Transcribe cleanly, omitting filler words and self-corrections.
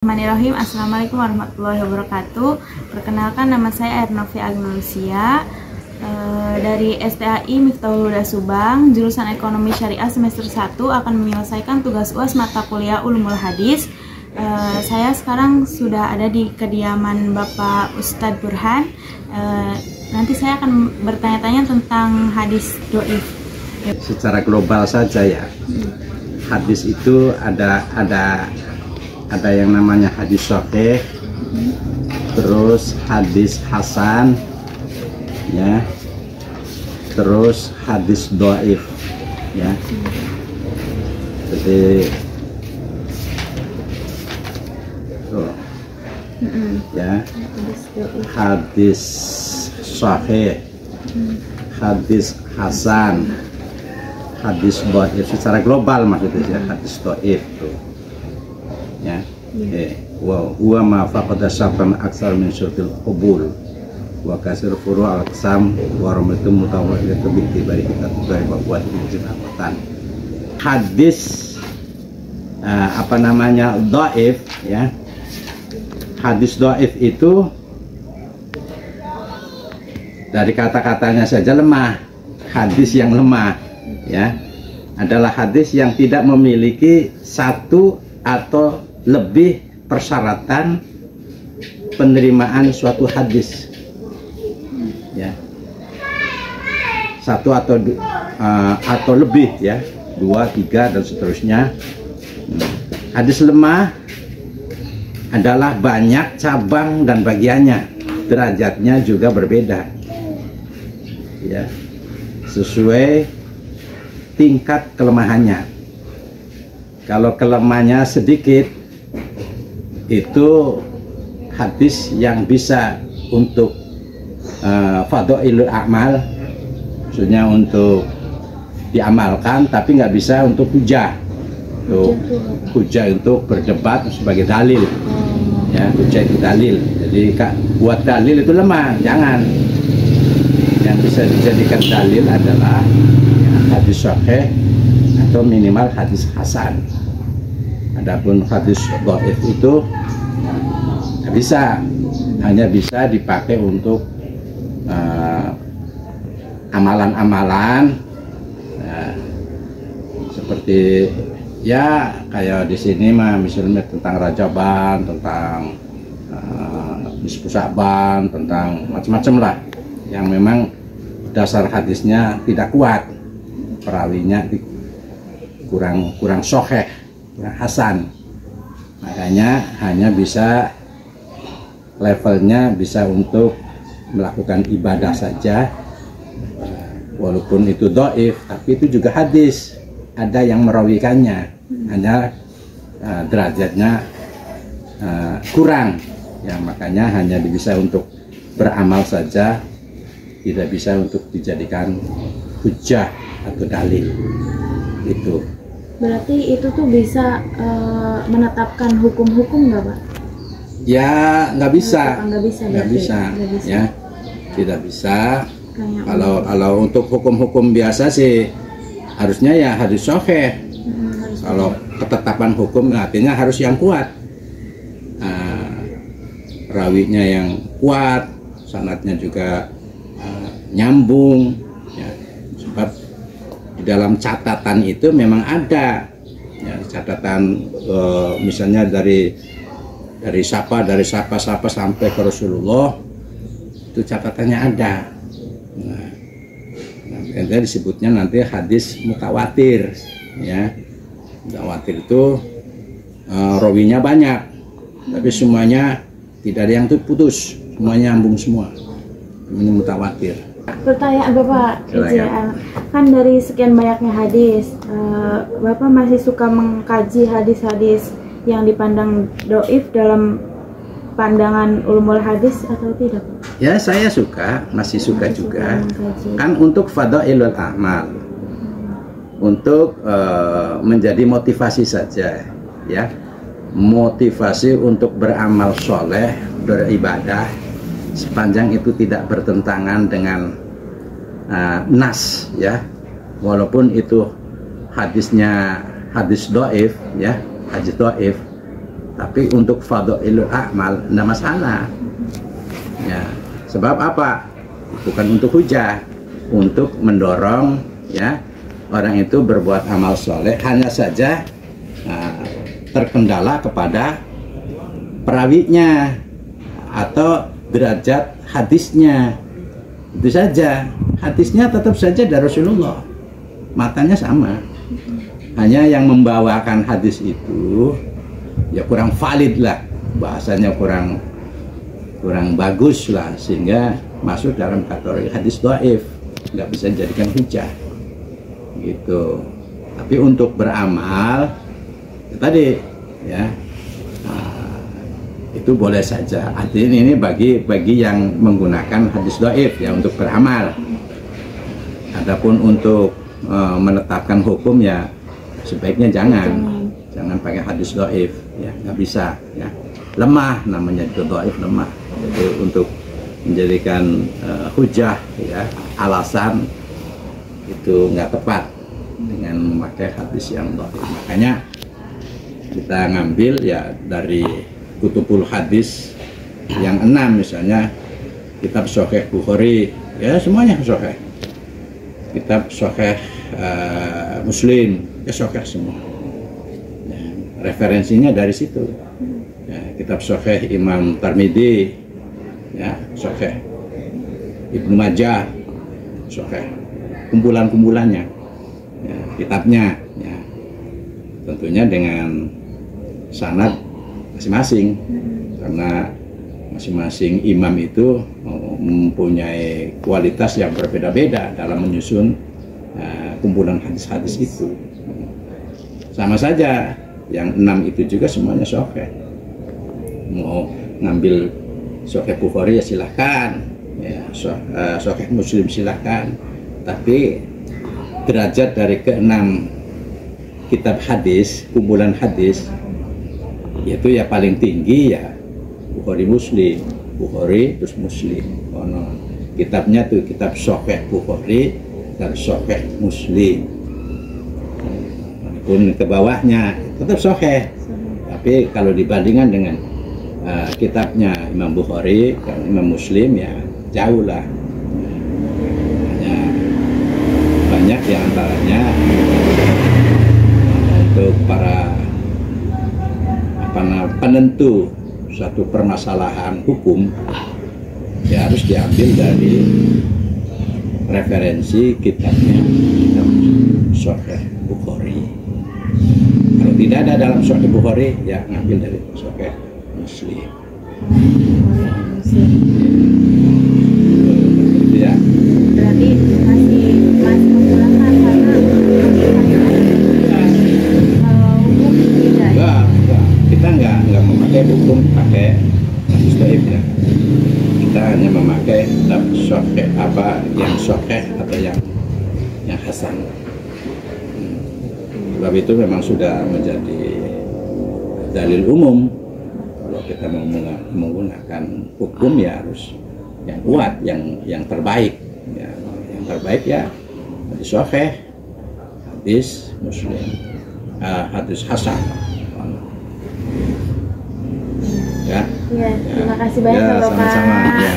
Bismillahirrahmanirrahim. Assalamualaikum warahmatullahi wabarakatuh. Perkenalkan, nama saya Ernovi Agnelusia dari STAI Miftahul Huda Subang, jurusan Ekonomi Syariah semester 1, akan menyelesaikan tugas UAS mata kuliah Ulumul Hadis. Saya sekarang sudah ada di kediaman Bapak Ustadz Burhan. Nanti saya akan bertanya-tanya tentang hadis doif. Secara global saja ya, hadis itu ada yang namanya hadis sahih, terus hadis hasan, ya, terus hadis dhaif, ya. Jadi ya, hadis sahih, hadis hasan, hadis dhaif secara global maksudnya, hadis dhaif tuh. Ya, wa ma faqada sabran aksar min syurtil qubul wa kasir furu al-qasam wa ramatu mutawalliatu bi tibari kita tuai buat jinatan. Hadis dhaif, ya. Hadis dhaif itu dari kata-katanya saja lemah. Hadis yang lemah, ya, adalah hadis yang tidak memiliki satu atau lebih persyaratan penerimaan suatu hadis, ya, satu atau lebih, ya, 2, 3 dan seterusnya. Hadis lemah adalah banyak cabang dan bagiannya, derajatnya juga berbeda, ya, sesuai tingkat kelemahannya. Kalau kelemahannya sedikit, itu hadis yang bisa untuk fadhailul a'mal, maksudnya untuk diamalkan, tapi nggak bisa untuk hujah. Hujah untuk berdebat sebagai dalil, ya, hujah itu dalil. Jadi buat dalil itu lemah, jangan. Yang bisa dijadikan dalil adalah, ya, hadis sahih atau minimal hadis hasan. Adapun hadis dhaif itu nggak bisa, hanya bisa dipakai untuk amalan-amalan, seperti, ya, kayak di sini mah misalnya tentang Rajaban, tentang nisfu Sya'ban, tentang macam-macam lah, yang memang dasar hadisnya tidak kuat, perawinya kurang sahih, kurang hasan, makanya hanya bisa levelnya bisa untuk melakukan ibadah saja, walaupun itu dhaif, tapi itu juga hadis, ada yang merawikannya, hanya derajatnya kurang, ya, makanya hanya bisa untuk beramal saja, tidak bisa untuk dijadikan hujah atau dalil. Itu Berarti itu tuh bisa menetapkan hukum-hukum nggak, Pak? Ya, nggak bisa, nggak bisa, ya, tidak bisa. Kalau untuk hukum-hukum biasa sih harusnya ya hadis sahih. Kalau ketetapan hukum artinya harus yang kuat, rawinya yang kuat, sanadnya juga nyambung, ya, sebab di dalam catatan itu memang ada, ya, catatan misalnya dari siapa sampai ke Rasulullah, itu catatannya ada. Nah, nanti disebutnya nanti hadis mutawatir, ya. Mutawatir itu rawinya banyak, tapi semuanya tidak ada yang putus, semuanya nyambung semua. Ini mutawatir. Pertanyaan Bapak, kan dari sekian banyaknya hadis, Bapak masih suka mengkaji hadis-hadis yang dipandang doif dalam pandangan ulumul hadis atau tidak, Pak? Ya, saya masih suka juga. Kan untuk fadhailul a'mal, untuk menjadi motivasi saja, ya, motivasi untuk beramal soleh, beribadah, sepanjang itu tidak bertentangan dengan nas, ya, walaupun itu hadisnya hadis dhaif, ya, hadis dhaif, Tapi untuk fadhailul a'mal enggak masalah. Ya, sebab apa? Bukan untuk hujah, untuk mendorong ya orang itu berbuat amal soleh, hanya saja terkendala kepada perawinya atau derajat hadisnya. Itu saja. Hadisnya tetap saja dari Rasulullah, matanya sama, hanya yang membawakan hadis itu ya kurang valid lah, bahasanya kurang bagus lah, sehingga masuk dalam kategori hadis dhaif, nggak bisa dijadikan hujah gitu. Tapi untuk beramal tadi ya itu boleh saja. Artinya ini bagi yang menggunakan hadis dhaif ya untuk beramal. Adapun untuk menetapkan hukum ya sebaiknya jangan pakai hadis dhaif ya, nggak bisa ya, lemah namanya, itu dhaif, lemah. Jadi untuk menjadikan hujah ya, alasan itu nggak tepat dengan memakai hadis yang dhaif. Makanya kita ngambil ya dari kutubul hadis yang 6, misalnya kitab Sahih Bukhari ya semuanya sahih, kitab Sahih Muslim ya sahih semua ya, referensinya dari situ ya, kitab Sahih Imam Tirmidzi ya sahih, Ibnu Majah sahih, kumpulan-kumpulannya ya, kitabnya ya, tentunya dengan sanad masing-masing, karena masing-masing imam itu mempunyai kualitas yang berbeda-beda dalam menyusun kumpulan hadis-hadis itu. Sama saja yang 6 itu juga semuanya sahih. Mau ngambil Sahih Bukhari ya silahkan ya, Sahih Muslim silahkan, tapi derajat dari ke-6 kitab hadis, kumpulan hadis, yaitu ya paling tinggi ya Bukhari Muslim, Bukhari terus Muslim. Oh, no. Kitabnya tuh kitab Sahih Bukhari dan Sahih Muslim. Pun ke bawahnya tetap sahih. Tapi kalau dibandingkan dengan kitabnya Imam Bukhari dan Imam Muslim ya jauh lah. Hanya banyak di antaranya untuk para penentu suatu permasalahan hukum ya harus diambil dari referensi kitabnya Sahih Bukhari. Kalau tidak ada dalam Sahih Bukhari ya ngambil dari Sahih Muslim. Ya. Berarti masih menggunakan karena hukum tidak ya? Enggak. Kita nggak memakai hukum pakai hadis dhaif ya. Kita hanya memakai kitab sahih, apa yang sahih atau yang hasan. Sebab itu memang sudah menjadi dalil umum. Kalau kita mau menggunakan hukum ya harus yang kuat, yang terbaik. Ya, yang terbaik ya hadis sahih, hadis Muslim, hadis hasan. Ya. Iya, terima kasih banyak ya, Bapak. Sama-sama. Ya.